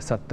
60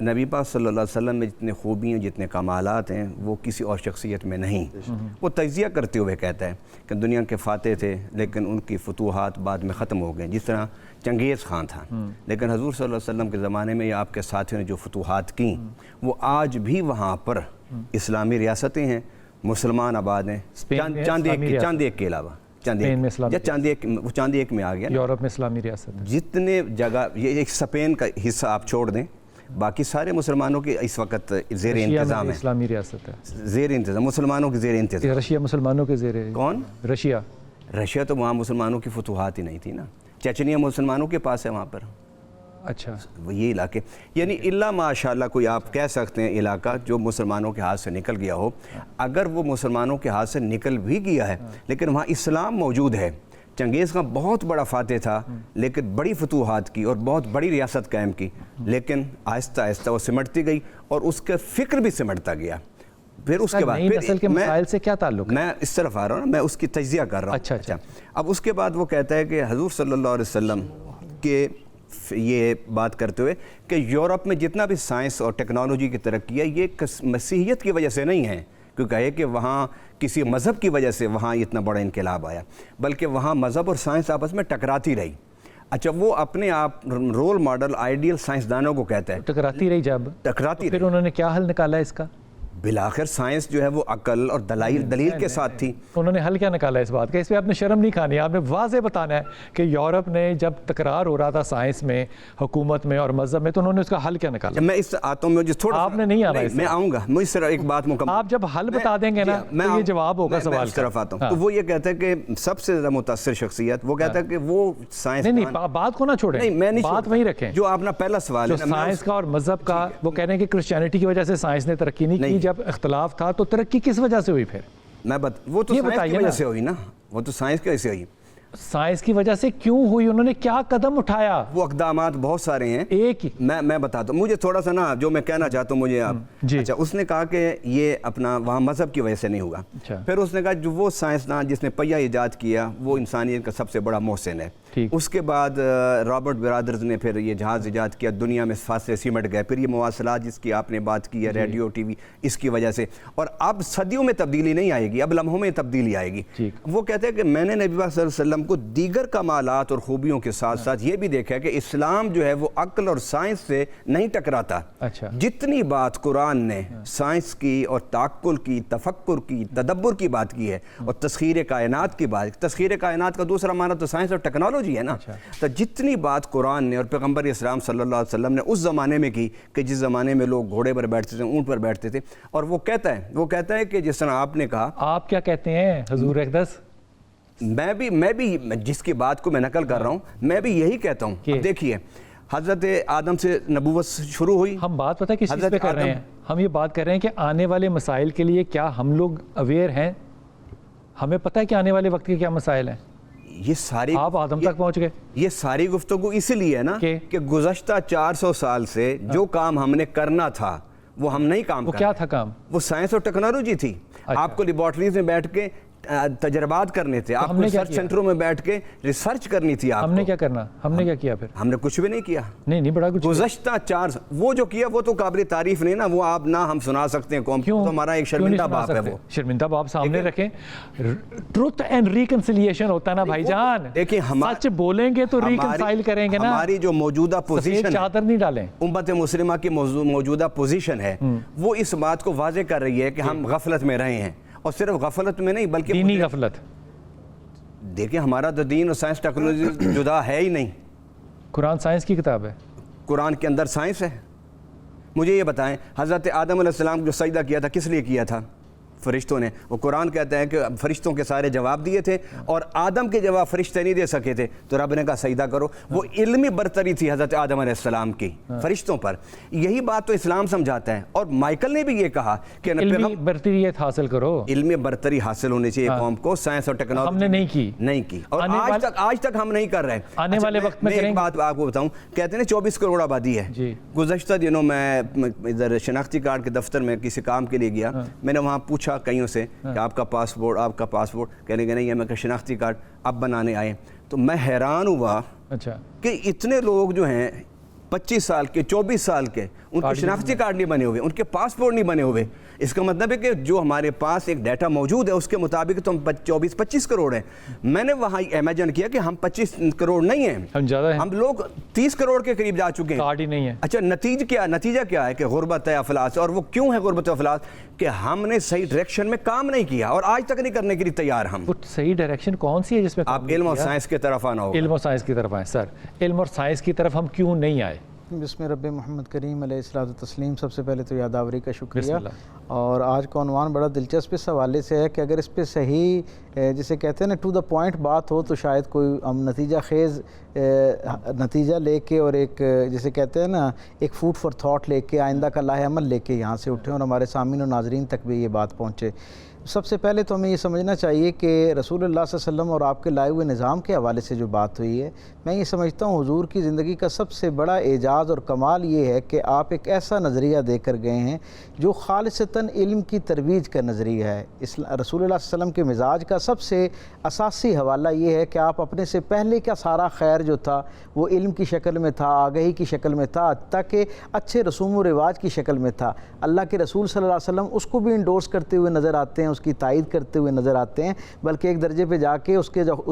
نبی پاک صلی اللہ علیہ وسلم میں جتنے خوبیاں جتنے کمالات ہیں وہ کسی اور شخصیت میں نہیں. وہ تجزیہ کرتے ہوئے کہتا ہے کہ دنیا کے فاتح تھے لیکن ان کی فتوحات بعد میں ختم ہو گئے. جس طرح چنگیز خان تھا لیکن حضور صلی اللہ علیہ وسلم کے زمانے میں یا آپ کے ساتھیوں نے جو فتوحات کیں وہ آج بھی وہاں پر اسلامی ریاستیں ہیں, مسلمان آباد ہیں, چاند ایک کے علاوہ چاند ایک میں آ گیا. یورپ میں اسلامی ریاست جتنے جگہ یہ ایک اسپین کا حصہ آپ چھوڑ دیں, باقی سارے مسلمانوں کے اس وقت زیر انتظام ہے. اسلامی ریاست ہے, زیر انتظام, مسلمانوں کے زیر انتظام. رشیا مسلمانوں کے زیر. کون؟ رشیا. رشیا تو وہاں مسلمانوں کی فتوحات ہی نہیں تھی نا. چچنیا مسلمانوں کے پاس ہے وہاں پر. اچھا, وہ یہ علاقے یعنی اللہ ماشاءاللہ کوئی آپ کہہ سکتے ہیں علاقہ جو مسلمانوں کے ہاتھ سے نکل گیا ہو. اگر وہ مسلمانوں کے ہاتھ سے نکل بھی گیا ہے لیکن وہاں اسلام موجود ہے. چنگیز خان بہت بڑا فاتح تھا لیکن بڑی فتوحات کی اور بہت بڑی ریاست قائم کی, لیکن آہستہ آہستہ وہ سمٹتی گئی اور اس کا فکر بھی سمٹتا گیا. پھر اس کے بعد نئی نسل کے مسائل سے کیا تعلق ہے؟ میں اس طرف آ رہا ہوں نا, میں اس کی تجزیہ کر رہا ہوں. اچھا. اب اس کے بعد وہ کہتا ہے کہ حضور صلی اللہ علیہ وسلم کے یہ بات کرتے ہوئے کہ یورپ میں جتنا بھی سائنس اور ٹیکنالوجی کی ترقی ہے یہ مسیحیت کی وجہ سے نہیں ہے, کیونکہ ہے کہ وہاں کسی مذہب کی وجہ سے وہاں اتنا بڑا انقلاب آیا, بلکہ وہاں مذہب اور سائنس آپس میں ٹکراتی رہی. اچھا, وہ اپنے آپ رول ماڈل آئیڈیل سائنسدانوں کو کہتا ہے. ٹکراتی رہی جب ٹکراتی پھر انہوں نے کیا حل نکالا اس کا؟ بالآخر سائنس جو ہے وہ عقل اور دلیل کے ساتھ تھی. انہوں نے حل کیا نکالا اس بات کا؟ اس پہ آپ نے شرم نہیں کھانی, آپ نے واضح بتانا ہے کہ یورپ نے جب تکرار ہو رہا تھا سائنس میں, حکومت میں اور مذہب میں, تو انہوں نے اس کا حل کیا نکالا؟ میں اس آتا ہوں, مجھے تھوڑا آپ نے نہیں آنا, میں آؤں گا, مجھ سے ایک بات مکمل. آپ جب حل بتا دیں گے نا تو یہ جواب ہوگا سوال کا. میں اس طرف آتا ہوں. تو وہ یہ کہتا ہے کہ سب سے زیادہ متاثر شخصیت وہ کہتا ہے کہ وہ سائنس. نہیں, بات کو نہ چھوڑیں, بات وہیں رکھیں. جو آپ نے پہلا سوال ہے سائنس کا اور مذہب کا, وہ کہہ رہے ہیں کہ کرسچینٹی کی وجہ سے سائنس نے ترقی نہیں کی, جب اختلاف تھا تو ترقی کس وجہ سے ہوئی؟ پھر وہ تو سائنس کی وجہ سے ہوئی نا, وہ تو سائنس کی وجہ سے ہوئی. سائنس کی وجہ سے کیوں ہوئی؟ انہوں نے کیا قدم اٹھایا؟ وہ اقدامات بہت سارے ہیں, ایک ہی میں بتاتا ہوں. مجھے تھوڑا سا نا جو میں کہنا چاہتا ہوں مجھے آپ. اچھا, اس نے کہا کہ یہ اپنا وہاں مذہب کی وجہ سے نہیں ہوا. پھر اس نے کہا جو وہ سائنسدان جس نے پہیہ ایجاد کیا وہ انسانیت کا سب سے بڑا محسن ہے. اس کے بعد رابرٹ برادرز نے پھر یہ جہاز ایجاد کیا, دنیا میں فاصلے سمٹ گئے. پھر یہ مواصلات جس کی آپ نے بات کی ہے, ریڈیو ٹی وی, اس کی وجہ سے. اور اب صدیوں میں تبدیلی نہیں آئے گی, اب لمحوں میں تبدیلی آئے گی. وہ کہتے ہیں کہ میں نے نبی صلی اللہ علیہ وسلم کو دیگر کمالات اور خوبیوں کے ساتھ ساتھ یہ بھی دیکھا ہے کہ اسلام جو ہے وہ عقل اور سائنس سے نہیں ٹکراتا. جتنی بات قرآن نے سائنس کی اور تعقل کی, تفکر کی, تدبر کی بات کی ہے, اور تسخیر کائنات کی بات, تسخیر کائنات کا دوسرا معنی تو سائنس اور ٹیکنالوجی ہے نا. تو جتنی بات قرآن نے اور پیغمبر اسلام صلی اللہ علیہ وسلم نے اس زمانے میں کی کہ جس زمانے میں لوگ گھوڑے پر بیٹھتے تھے, اونٹ پر بیٹھتے تھے, اور وہ کہتا ہے کہ جس طرح آپ نے کہا. آپ کیا کہتے ہیں حضور اقدس؟ میں بھی جس کی بات کو میں نقل کر رہا ہوں میں بھی یہی کہتا ہوں. دیکھیے, حضرت آدم سے نبوت شروع ہوئی. ہم بات پتہ کس چیز پہ کر رہے ہیں؟ ہم یہ بات کر رہے ہیں کہ آنے والے مسائل کے لیے کیا ہم لوگ اویئر ہیں؟ ہمیں پتہ ہے کہ آنے والے وقت کے کیا مسائل ہیں؟ یہ ساری آپ آدم تک پہنچ گئے. یہ ساری گفتگو اسی لیے ہے نا کہ گزشتہ 400 سال سے جو کام ہم نے کرنا تھا وہ ہم نہیں کام کر. وہ کیا تھا کام؟ وہ سائنس اور ٹیکنالوجی تھی. آپ کو لیبارٹریز میں بیٹھ کے تجربات کرنے تھے, آپ کو ریسرچ سینٹروں میں بیٹھ کے ریسرچ کرنی تھی. ہم نے کیا کرنا؟ ہم نے کیا کیا؟ پھر ہم نے کچھ بھی نہیں کیا. نہیں, بڑا کچھ گزشتہ 4 وہ جو کیا وہ تو قابل تعریف نہیں نا. وہ آپ نہ ہم سنا سکتے ہیں قوم کو, تو ہمارا ایک شرمندہ باپ ہے. وہ شرمندہ باپ سامنے رکھیں. ٹروتھ اینڈ ریکنسیلیشن ہوتا ہے نا بھائی جان. دیکھیں, سچ بولیں گے تو ریکنسائل کریں گے نا. ہماری جو موجودہ پوزیشن, چادر نہیں ڈالیں, امت مسلمہ کی موجودہ پوزیشن ہے وہ اس بات کو واضح کر رہی ہے کہ ہم غفلت میں رہے ہیں. اور صرف غفلت میں نہیں بلکہ دینی غفلت. دیکھیں, ہمارا تو دین اور سائنس ٹیکنالوجی جدا ہے ہی نہیں. قرآن سائنس کی کتاب ہے. قرآن کے اندر سائنس ہے. مجھے یہ بتائیں, حضرت آدم علیہ السلام جو سجدہ کیا تھا کس لیے کیا تھا؟ فرشتوں نے. وہ قرآن کہتا ہے کہ فرشتوں کے سارے جواب دیے تھے اور آدم کے جواب فرشتے نہیں دے سکے تھے, تو رب نے کہا سجدہ کرو. وہ علمی برتری تھی حضرت آدم علیہ السلام کی فرشتوں پر. یہی بات تو اسلام سمجھاتا ہے. اور مائیکل نے بھی یہ کہا کہ علمی برتریت حاصل کرو. علمی برتری حاصل ہونی چاہیے قوم کو. سائنس اور ٹیکنالوجی ہم نے نہیں کی اور آج تک ہم نہیں کر رہے. آنے والے وقت میں ایک بات آپ کو بتاؤں, کہتے ہیں 24 کروڑ آبادی ہے. گزشتہ دنوں میں ادھر شناختی کارڈ کے دفتر میں کسی کام کے لیے گیا. میں نے وہاں پوچھا کئیوں سے کہ آپ کا پاسپورٹ کہنے کے نہیں ہے. میں شناختی کارڈ اب بنانے آئے. تو میں حیران ہوا کہ اتنے لوگ جو ہیں 25 سال کے 24 سال کے ان کے شناختی کارڈ نہیں بنے ہوئے, ان کے پاسپورٹ نہیں بنے ہوئے. اس کا مطلب ہے کہ جو ہمارے پاس ایک ڈیٹا موجود ہے اس کے مطابق تو ہم 24-25 کروڑ ہیں. میں نے وہاں امیجن کیا کہ ہم 25 کروڑ نہیں ہیں, ہم زیادہ ہیں, ہم لوگ 30 کروڑ کے قریب جا چکے ہیں. کارڈ ہی نہیں ہے. اچھا نتیجہ کیا ہے کہ غربت ہے, افلاس. اور وہ کیوں ہے غربت و افلاس؟ کہ ہم نے صحیح ڈائریکشن میں کام نہیں کیا اور آج تک نہیں کرنے کے لیے تیار. ہم وہ صحیح ڈائریکشن کون سی ہے جس میں آپ علم اور سائنس کی طرف آنا ہوگا. علم اور سائنس کی طرف آئیں سر. علم اور سائنس کی طرف ہم کیوں نہیں آئے؟ بسم رب محمد کریم علیہ الصلوۃ والتسلیم. سب سے پہلے تو یادآوری کا شکریہ. اور آج کا عنوان بڑا دلچسپ اس حوالے سے ہے کہ اگر اس پہ صحیح جسے کہتے ہیں نا ٹو دا پوائنٹ بات ہو تو شاید کوئی ہم نتیجہ خیز نتیجہ لے کے اور ایک جسے کہتے ہیں نا ایک فوڈ فار تھاٹ لے کے آئندہ کا لاہ عمل لے کے یہاں سے اٹھیں اور ہمارے سامعین و ناظرین تک بھی یہ بات پہنچے. سب سے پہلے تو ہمیں یہ سمجھنا چاہیے کہ رسول اللہ صلی اللہ علیہ وسلم اور آپ کے لائے ہوئے نظام کے حوالے سے جو بات ہوئی ہے, میں یہ سمجھتا ہوں حضور کی زندگی کا سب سے بڑا اعجاز اور کمال یہ ہے کہ آپ ایک ایسا نظریہ دے کر گئے ہیں جو خالصتاً علم کی ترویج کا نظریہ ہے. رسول اللہ صلی اللہ علیہ وسلم کے مزاج کا سب سے اساسی حوالہ یہ ہے کہ آپ اپنے سے پہلے کا سارا خیر جو تھا وہ علم کی شکل میں تھا, آگہی کی شکل میں تھا, تاکہ اچھے رسوم و رواج کی شکل میں تھا. اللہ کے رسول صلی اللہ علیہ وسلم اس کو بھی انڈورس کرتے ہوئے نظر آتے ہیں, اس کی تائید کرتے ہوئے نظر آتے ہیں, بلکہ ایک درجے پہ جا کے اس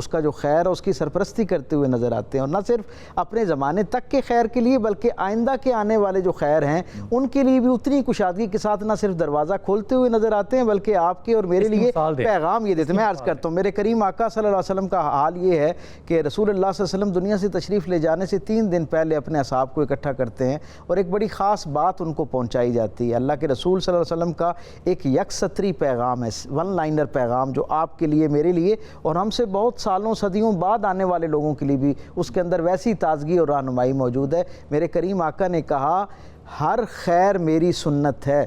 کا جو خیر ہے اس کی سرپرستی کرتے ہوئے نظر آتے ہیں. اور نہ صرف اپنے زمانے تک کے خیر کے لیے بلکہ آئندہ کے آنے والے جو خیر ہیں ان کے لیے بھی اتنی کشادگی کے ساتھ نہ صرف دروازہ کھولتے ہوئے نظر آتے ہیں بلکہ آپ کے اور میرے لیے پیغام یہ دیتے ہیں. میں عرض کرتا ہوں میرے کریم آقا صلی اللہ علیہ وسلم کا حال یہ ہے کہ رسول اللہ صلی اللہ علیہ وسلم دنیا سے تشریف لے جانے سے 3 دن پہلے اپنے اصحاب کو اکٹھا کرتے ہیں اور ایک بڑی خاص بات ان کو پہنچائی جاتی ہے. اللہ کے رسول صلی اللہ علیہ وسلم کا ایک یک سطری پیغام ہے, ون لائنر پیغام, جو آپ کے لیے, میرے لیے اور ہم سے بہت سالوں صدیوں بعد آنے والے لوگوں کے لیے بھی اس کے اندر ویسی تازگی اور رہنمائی موجود ہے. میرے کریم آقا نے کہا ہر خیر میری سنت ہے,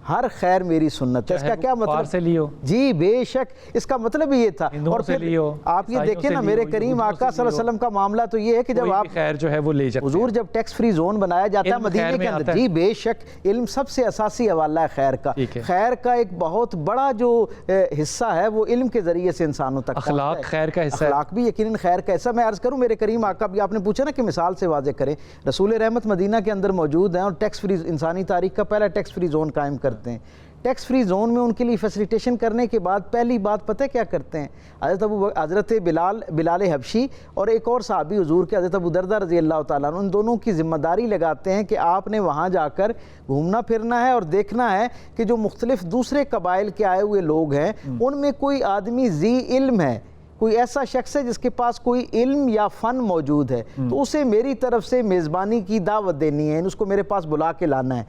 ہر خیر میری سنت ہے. اس کا کیا مطلب سے لیو؟ جی بے شک اس کا مطلب یہ تھا. اور پھر آپ یہ دیکھیں نا میرے کریم آقا صلی اللہ علیہ وسلم کا معاملہ تو یہ ہے کہ جب آپ خیر جو ہے وہ لے جاتے ہیں, حضور جب ٹیکس فری زون بنایا جاتا ہے مدینے کے اندر, جی بے شک علم سب سے اساسی حوالہ ہے خیر کا. خیر کا ایک بہت بڑا جو حصہ ہے وہ علم کے ذریعے سے انسانوں تک, اخلاق خیر کا حصہ, اخلاق بھی یقیناً خیر کا حصہ. میں عرض کروں میرے کریم آقا بھی آپ نے پوچھا نا کہ مثال سے واضح کریں, رسول رحمت مدینہ کے اندر موجود ہیں اور ٹیکس فری انسانی تاریخ کا پہلا ٹیکس فری زون قائم کرتے ہیں. ٹیکس فری زون میں ان کے لیے فیسیلیٹیشن کرنے کے بعد پہلی بات پتہ کیا کرتے ہیں؟ حضرت بلال حبشی اور ایک اور صحابی حضور کے حضرت ابو دردہ رضی اللہ تعالیٰ عنہ, ان دونوں کی ذمہ داری لگاتے ہیں کہ آپ نے وہاں جا کر گھومنا پھرنا ہے اور دیکھنا ہے کہ جو مختلف دوسرے قبائل کے آئے ہوئے لوگ ہیں ان میں کوئی آدمی ذی علم ہے, کوئی ایسا شخص ہے جس کے پاس کوئی علم یا فن موجود ہے, تو اسے میری طرف سے میزبانی کی دعوت دینی ہے, اس کو میرے پاس بلا کے لانا ہے.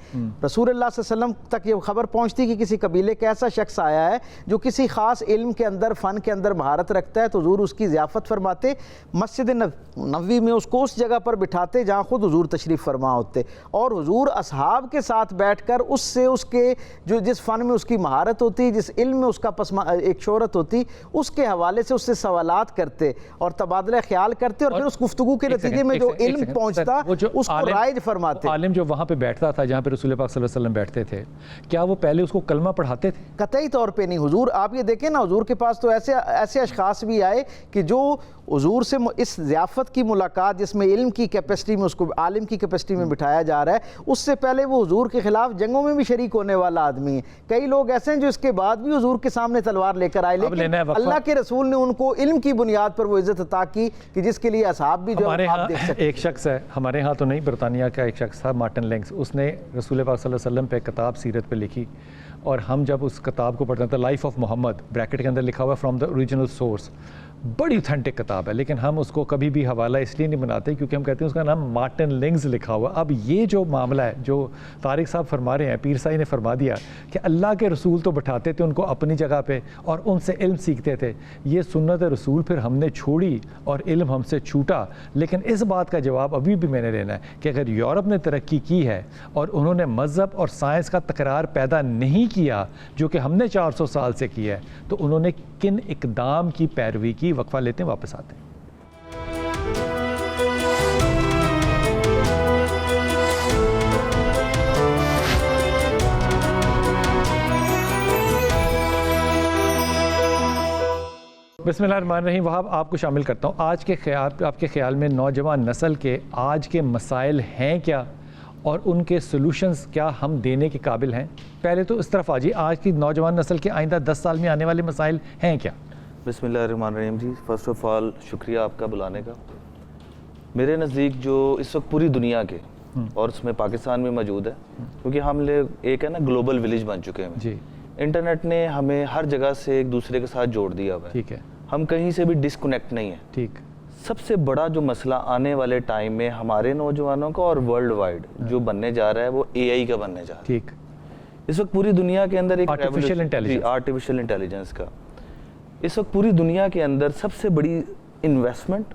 رسول اللہ صلی اللہ علیہ وسلم تک یہ خبر پہنچتی کہ کسی قبیلے کا ایسا شخص آیا ہے جو کسی خاص علم کے اندر, فن کے اندر مہارت رکھتا ہے, تو حضور اس کی ضیافت فرماتے, مسجد نبوی میں اس کو اس جگہ پر بٹھاتے جہاں خود حضور تشریف فرما ہوتے, اور حضور اصحاب کے ساتھ بیٹھ کر اس سے اس کے جو جس فن میں اس کی مہارت ہوتی, جس علم میں اس کا ایک شہرت ہوتی, اس کے حوالے سے اس سے سوالات کرتے اور تبادلہ خیال کرتے اور پھر اس گفتگو کے نتیجے میں جو علم پہنچتا اس کو رائج فرماتے. عالم جو وہاں پہ بیٹھتا تھا جہاں پہ رسول پاک صلی اللہ علیہ وسلم بیٹھتے تھے, کیا وہ پہلے اس کو کلمہ پڑھاتے تھے؟ قطعی طور پہ نہیں. حضور آپ یہ دیکھیں نا, حضور کے پاس تو ایسے اشخاص بھی آئے کہ جو حضور سے اس ضیافت کی ملاقات جس میں علم کی کیپیسٹی میں اس کو عالم کی کیپیسٹی میں بٹھایا جا رہا ہے, اس سے پہلے وہ حضور کے خلاف جنگوں میں بھی شریک ہونے والا آدمی ہے. کئی لوگ ایسے ہیں جو اس کے بعد بھی حضور کے سامنے تلوار لے کر آئے, لیکن اللہ کے رسول نے ان کو علم کی بنیاد پر وہ عزت عطا کی کہ جس کے لیے اصحاب بھی جو آپ دیکھ سکتے ہیں. ایک شخص ہے ہمارے ہاں تو نہیں, برطانیہ کا ایک شخص تھا مارٹن لینگس, اس نے رسول پاک صلی اللہ علیہ وسلم پہ کتاب سیرت پہ لکھی, اور ہم جب اس کتاب کو پڑھتے ہیں تو لائف آف محمد بریکٹ کے اندر لکھا ہوا فرام دا اوریجنل سورس, بڑی اتھینٹک کتاب ہے, لیکن ہم اس کو کبھی بھی حوالہ اس لیے نہیں بناتے کیونکہ ہم کہتے ہیں اس کا نام مارٹن لینگز لکھا ہوا. اب یہ جو معاملہ ہے جو طارق صاحب فرما رہے ہیں, پیر صاحب نے فرما دیا کہ اللہ کے رسول تو بٹھاتے تھے ان کو اپنی جگہ پہ اور ان سے علم سیکھتے تھے, یہ سنت رسول پھر ہم نے چھوڑی اور علم ہم سے چھوٹا. لیکن اس بات کا جواب ابھی بھی میں نے لینا ہے کہ اگر یورپ نے ترقی کی ہے اور انہوں نے مذہب اور سائنس کا تکرار پیدا نہیں کیا جو کہ ہم نے 400 سال سے کیا ہے, تو انہوں نے کن اقدام کی پیروی کی؟ وقفہ لیتے ہیں, واپس آتے ہیں. بسم اللہ الرحمن الرحیم. وہاں آپ کو شامل کرتا ہوں. آپ کے خیال میں نوجوان نسل کے آج کے مسائل ہیں کیا, اور ان کے سولوشنز کیا ہم دینے کے قابل ہیں؟ پہلے تو اس طرف آجیے، آج کی نوجوان نسل کے آئندہ 10 سال میں آنے والے مسائل ہیں کیا؟ بسم اللہ الرحمن الرحیم جی، فرسٹ آف آل شکریہ آپ کا بلانے کا. میرے نزدیک جو اس وقت پوری دنیا کے اور اس میں پاکستان میں موجود ہے، کیونکہ ہم لوگ ایک ہے نا گلوبل ولیج بن چکے ہیں جی. انٹرنیٹ نے ہمیں ہر جگہ سے ایک دوسرے کے ساتھ جوڑ دیا ہوا ہے. ٹھیک ہے. ہم کہیں سے بھی ڈسکنیکٹ نہیں ہیں. ٹھیک. سب سے بڑا جو مسئلہ آنے والے ٹائم میں ہمارے نوجوانوں کا اور ورلڈ وائڈ جو بننے جا رہا ہے وہ اے آئی کا بننے جا رہا ہے. ٹھیک. اس وقت پوری دنیا کے اندر ایک آرٹیفیشل انٹیلیجنس کا اس وقت پوری دنیا کے اندر سب سے بڑی انویسٹمنٹ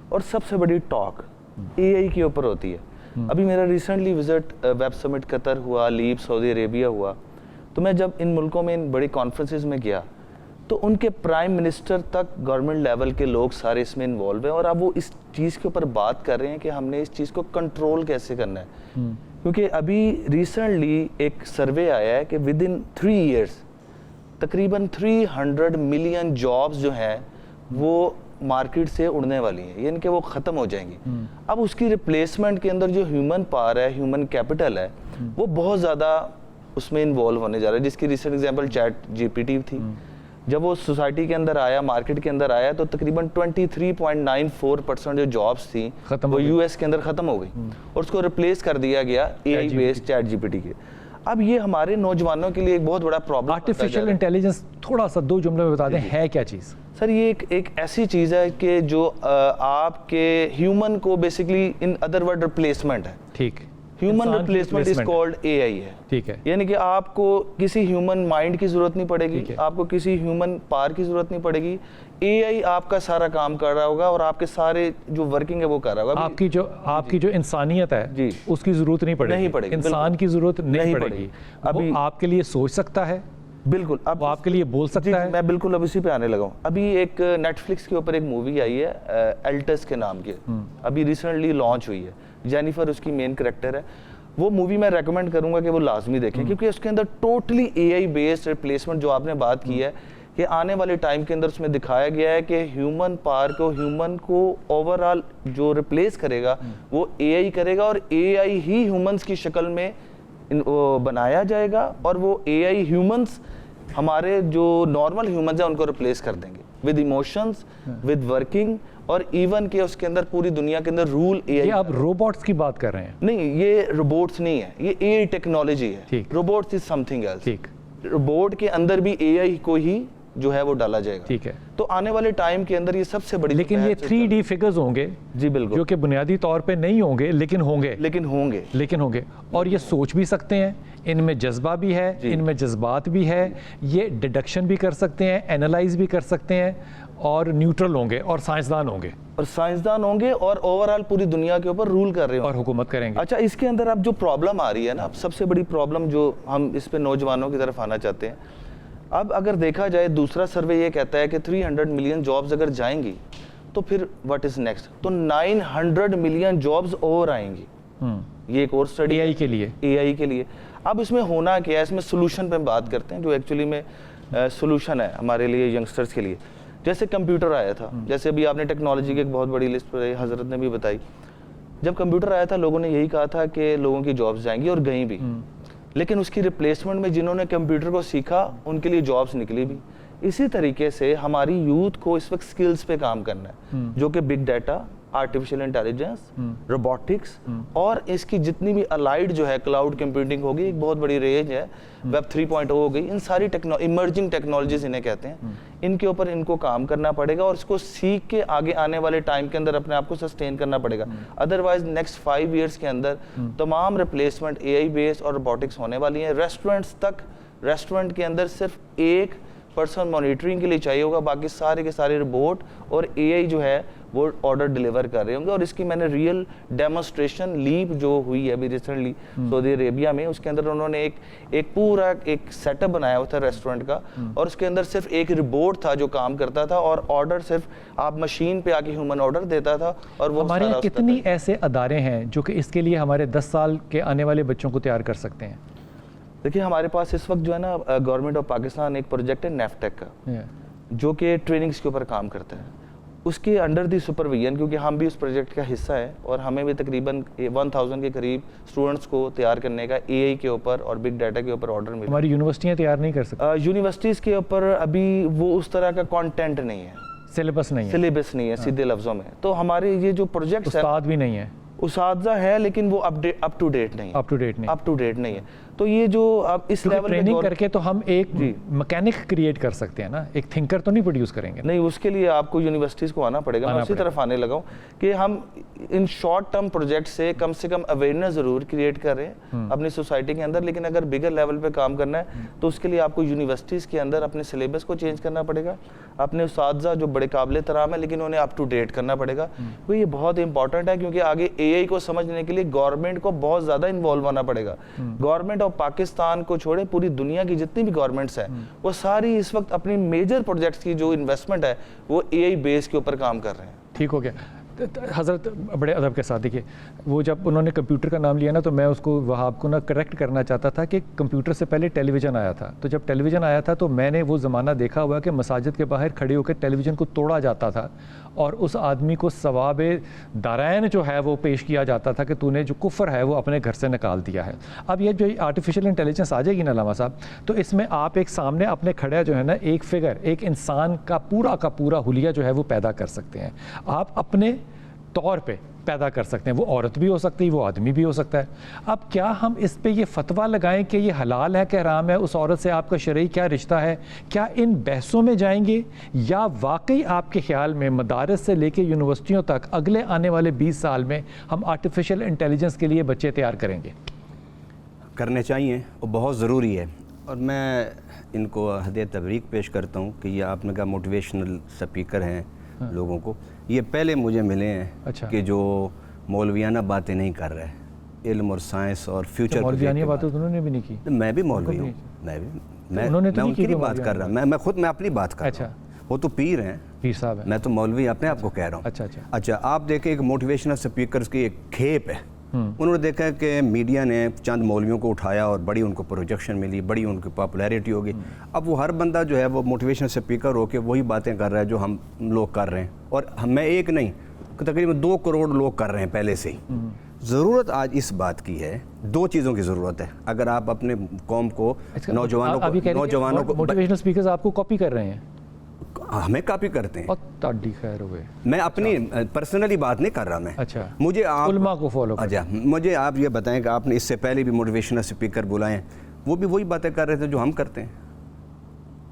اور سب سے بڑی ٹاک اے آئی کے اوپر ہوتی ہے. ابھی میرا ریسنٹلی وزٹ ویب سمٹ قطر ہوا، لیب سعودی عربیہ ہوا، تو میں جب ان ملکوں میں ان بڑی کانفرنسز میں گیا تو ان کے پرائم منسٹر تک گورنمنٹ لیول کے لوگ سارے اس میں انوالو ہیں، اور اب وہ اس چیز کے اوپر بات کر رہے ہیں کہ ہم نے اس چیز کو کنٹرول کیسے کرنا ہے. کیونکہ ابھی ریسنٹلی ایک سروے آیا ہے کہ ود ان 3 ایئرس تقریباً 300 ملین جابز جو ہیں وہ مارکیٹ سے اڑنے والی ہیں، یعنی کہ وہ ختم ہو جائیں گی. اب اس کی ریپلیسمنٹ کے اندر جو ہیومن پاور ہے، ہیومن کیپٹل ہے، وہ بہت زیادہ اس میں انوالو ہونے جا رہا ہے. جس کی recent example chat G P T تھی. جب وہ سوسائٹی کے اندر آیا، مارکیٹ کے اندر آیا، تو تقریباً 23.94% جو جابس تھیں وہ یو ایس کے اندر ختم ہو گئی اور اس کو ریپلیس کر دیا گیا A I based chat G P T کے. اب یہ ہمارے نوجوانوں کے لیے ایک بہت بڑا پرابلم. آرٹیفیشل انٹیلیجنس تھوڑا سا 2 جملے میں بتا دیں ہے کیا چیز؟ سر یہ ایک ایسی چیز ہے کہ جو آپ کے ہیومن کو basically in other word replacement ہے. ٹھیک. Human replacement is called A I ہے. ٹھیک ہے. یعنی کہ آپ کو کسی ہیومن مائنڈ کی ضرورت نہیں پڑے گی، آپ کو کسی ہیومن پاور کی ضرورت نہیں پڑے گی. اے آئی آپ کا سارا کام کر رہا ہوگا اور آپ کے سارے جو ورکنگ ہے وہ کر رہا ہوگا. آپ کی جو انسانیت ہے جی اس کی ضرورت نہیں پڑے گی، انسان کی ضرورت نہیں پڑے گی. ابھی آپ کے لیے سوچ سکتا ہے، بالکل اب آپ کے لیے بول سکتا ہے. میں بالکل اب اسی پہ آنے لگا ہوں. ابھی ایک نیٹ فلکس کے اوپر ایک مووی آئی ہے ایلٹس کے نام کی، ابھی ریسنٹلی لانچ ہوئی ہے. جینیفر اس کی مین کریکٹر ہے. وہ مووی میں ریکمینڈ کروں گا کہ وہ لازمی دیکھیں، کیونکہ اس کے اندر totally A I based replacement جو آپ نے بات کی ہے کہ آنے والے ٹائم کے اندر اس میں دکھایا گیا ہے کہ ہیومن پاور کو، ہیومن کو اوور آل جو ریپلیس کرے گا وہ اے آئی کرے گا، اور اے آئی ہی ہیومنس کی شکل میں بنایا جائے گا، اور وہ اے آئی ہیومنس ہمارے جو نارمل ہیومنز ہیں ان کو ریپلیس کر دیں گے ود ایموشنز، ود ورکنگ، اور ایون کہ اس کے اندر پوری دنیا کے اندر رول اے آئی. یہ آپ روبوٹس کی بات کر رہے ہیں؟ نہیں، یہ روبوٹس نہیں ہے، یہ اے آئی ٹیکنالوجی ہے. روبوٹس از سم تھنگ ایلس. ٹھیک. روبوٹ کے اندر بھی اے آئی کو ہی جو ہے وہ ڈالا جائے گا. ٹھیک ہے. تو آنے والے ٹائم کے اندر یہ سب سے بڑی، لیکن یہ 3D فگرز ہوں گے جی بالکل، جو کہ بنیادی طور پہ نہیں ہوں گے لیکن ہوں گے اور یہ سوچ بھی سکتے ہیں، ان میں جذبہ بھی ہے، ان میں جذبات بھی ہے، یہ ڈیڈکشن بھی کر سکتے ہیں، اینالائز بھی کر سکتے ہیں، اور نیوٹرل ہوں گے، اور سائنسدان ہوں گے، اور اوور آل پوری دنیا کے اوپر رول کر رہے ہیں اور حکومت کریں گے. اچھا، اس کے اندر اب جو پرابلم آ رہی ہے نا، سب سے بڑی پرابلم جو ہم اس پہ نوجوانوں کی طرف آنا چاہتے ہیں، اب اگر دیکھا جائے دوسرا سروے یہ کہتا ہے کہ 300 ملین جابز اگر جائیں گی تو پھر واٹ از نیکسٹ؟ تو 900 ملین جابز اور آئیں گی. یہ ایک اور اسٹڈی اے آئی کے لیے. اب اس میں ہونا کیا ہے، اس میں سولوشن پہ بات کرتے ہیں جو ایکچولی میں سولوشن ہے ہمارے لیے ینگسٹرز کے لیے. جیسے کمپیوٹر آیا تھا، جیسے ابھی آپ نے ٹیکنالوجی کی ایک بہت بڑی لسٹ پر حضرت نے بھی بتائی. جب کمپیوٹر آیا تھا لوگوں نے یہی کہا تھا کہ لوگوں کی جابز جائیں گی، اور گئیں بھی. لیکن اس کی ریپلیسمنٹ میں جنہوں نے کمپیوٹر کو سیکھا ان کے لیے جابز نکلی بھی. اسی طریقے سے ہماری یوتھ کو اس وقت سکلز پہ کام کرنا ہے، جو کہ big data, artificial intelligence, robotics, اور اس کی جتنی بھی الائڈ جو ہے کلاؤڈ کمپیوٹنگ ہوگی، ایک بہت بڑی رینج ہے، ویب 3.0 ہو گئی، ان ساری ایمرجنگ ٹیکنالوجیز انہیں کہتے ہیں. ان کے اوپر ان کو کام کرنا پڑے گا اور اس کو سیکھ کے آگے آنے والے ٹائم کے اندر اپنے آپ کو سسٹین کرنا پڑے گا. ادروائز نیکسٹ 5 ایئرس کے اندر تمام ریپلیسمنٹ اے آئی بیس اور روبوٹکس ہونے والی ہیں. ریسٹورنٹس تک، ریسٹورنٹ کے اندر صرف ایک پرسن مانیٹرنگ کے لیے چاہیے ہوگا، باقی سارے کے سارے روبوٹ اور اے آئی جو ہے وہ آرڈر ڈیلیور کر رہے ہوں گے. اور اس کی میں نے ریئل ڈیمونسٹریشن لیپ جو ہوئی ہے ابھی ریسنٹلی سعودی عربیہ میں، اس کے اندر انہوں نے ایک پورا ایک سیٹ اپ بنایا ہوا تھا ریسٹورنٹ کا، اور اس کے اندر صرف ایک روبوٹ تھا جو کام کرتا تھا، اور آرڈر صرف آپ مشین پہ آ کے ہیومن آرڈر دیتا تھا. اور وہ ہمارے یہاں کتنی ایسے ادارے ہیں جو کہ اس کے لیے ہمارے 10 سال کے آنے والے بچوں کو تیار کر سکتے ہیں؟ دیکھیے ہمارے پاس اس وقت جو ہے نا گورنمنٹ آف پاکستان ایک پروجیکٹ ہے نیفٹیک کا، جو کہ ٹریننگز کے اوپر کام کرتا ہے. اس کے انڈر دی سپرویژن، کیونکہ ہم بھی اس پروجیکٹ کا حصہ ہیں اور ہمیں بھی تقریباً 1000 کے قریب اسٹوڈنٹس کو تیار کرنے کا اے آئی کے اوپر اور بگ ڈیٹا کے اوپر آرڈر ملا. ہماری یونیورسٹیاں تیار نہیں کر سکتی. یونیورسٹیز کے اوپر ابھی وہ اس طرح کا کانٹینٹ نہیں ہے, سلیبس نہیں ہے, سلیبس نہیں ہے سیدھے لفظوں میں. تو ہمارے یہ جو پروجیکٹس ہیں, استاد بھی نہیں ہے, اساتذہ ہے لیکن وہ اپ ٹو ڈیٹ نہیں ہے, اپ ٹو ڈیٹ نہیں ہے. تو یہ جو اب اس لیول پہ ٹریننگ کر کے تو ہم ایک مکینک کریٹ کر سکتے ہیں نا, ایک تھنکر تو نہیں پروڈیوس کریں گے. نہیں, اس کے لیے آپ کو یونیورسٹیز کو آنا پڑے گا. میں اسی طرف آنے لگا ہوں کہ ہم ان شارٹ ٹرم پروجیکٹ سے کم اویئرنیس ضرور کریٹ کر رہے ہیں اپنی سوسائٹی کے اندر, لیکن اگر بگر لیول پہ کام کرنا ہے تو اس کے لیے آپ کو یونیورسٹیز کے اندر اپنے سلیبس کو چینج کرنا پڑے گا, اپنے اساتذہ جو بڑے قابل احترام ہیں لیکن انہیں اپ ٹو ڈیٹ کرنا پڑے گا. یہ بہت امپورٹنٹ ہے کیونکہ آگے اے آئی کو سمجھنے کے لیے گورنمنٹ کو بہت زیادہ انوالو ہونا پڑے گا. گورنمنٹ آف پاکستان کو چھوڑے پوری دنیا کی جتنی بھی گورنمنٹس ہیں وہ ساری اس وقت اپنی میجر پروجیکٹس کی جو انویسٹمنٹ ہے وہ اے آئی بیس کے اوپر کام کر رہے ہیں. ٹھیک ہو گیا. حضرت بڑے ادب کے ساتھ دیکھیے, وہ جب انہوں نے کمپیوٹر کا نام لیا نا تو میں اس کو وہاب کو نا کریکٹ کرنا چاہتا تھا کہ کمپیوٹر سے پہلے ٹیلی ویژن آیا تھا. تو جب ٹیلی ویژن آیا تھا تو میں نے وہ زمانہ دیکھا ہوا کہ مساجد کے باہر کھڑے ہو کے ٹیلی ویژن کو توڑا جاتا تھا اور اس آدمی کو ثواب دارین جو ہے وہ پیش کیا جاتا تھا کہ تو نے جو کفر ہے وہ اپنے گھر سے نکال دیا ہے. اب یہ جو آرٹیفیشیل انٹیلیجنس آ جائے گی نا علامہ صاحب, تو اس میں آپ ایک سامنے اپنے کھڑا جو ہے نا ایک فگر, ایک انسان کا پورا حلیہ جو ہے وہ پیدا کر سکتے ہیں. آپ اپنے طور پہ پیدا کر سکتے ہیں, وہ عورت بھی ہو سکتی ہے, وہ آدمی بھی ہو سکتا ہے. اب کیا ہم اس پہ یہ فتویٰ لگائیں کہ یہ حلال ہے کہ حرام ہے, اس عورت سے آپ کا شرعی کیا رشتہ ہے, کیا ان بحثوں میں جائیں گے یا واقعی آپ کے خیال میں مدارس سے لے کے یونیورسٹیوں تک اگلے آنے والے 20 سال میں ہم آرٹیفیشیل انٹیلیجنس کے لیے بچے تیار کریں گے؟ کرنے چاہیے, وہ بہت ضروری ہے. اور میں ان کو ہدیہ تبریک پیش کرتا ہوں کہ یہ آپ نے کہا موٹیویشنل سپیکر ہیں لوگوں کو, یہ پہلے مجھے ملے ہیں کہ جو مولویانہ باتیں نہیں کر رہے, علم اور سائنس اور فیوچر. مولویانہ باتیں انہوں نے بھی نہیں کی. میں بھی مولوی ہوں, میں ان کی بات کر رہا ہوں, میں اپنی بات کر رہا ہوں. وہ تو پیر ہیں, پیر صاحب ہیں, میں تو مولوی اپنے آپ کو کہہ رہا ہوں. اچھا, آپ دیکھیں ایک موٹیویشنل سپیکرز کی ایک کھیپ ہے. انہوں نے دیکھا کہ میڈیا نے چند مولویوں کو اٹھایا اور بڑی ان کو پروجیکشن ملی, بڑی ان کی پاپولیرٹی ہوگی. اب وہ ہر بندہ جو ہے وہ موٹیویشنل سپیکر ہو کے وہی باتیں کر رہا ہے جو ہم لوگ کر رہے ہیں, اور میں ایک نہیں تقریباً 2 کروڑ لوگ کر رہے ہیں پہلے سے ہی. ضرورت آج اس بات کی ہے, 2 چیزوں کی ضرورت ہے. اگر آپ اپنے قوم کو نوجوانوں کو موٹیویشنل سپیکرز آپ کو کاپی کر رہے ہیں, ہمیں کاپی کرتے ہیں. تاڈی خیر ہوئے, میں اپنی پرسنلی بات نہیں کر رہا. میں مجھے آپ علماء کو فالو اچھا مجھے آپ یہ بتائیں کہ آپ نے اس سے پہلے بھی موٹیویشنل سپیکر بلائے, وہ بھی وہی باتیں کر رہے تھے جو ہم کرتے ہیں,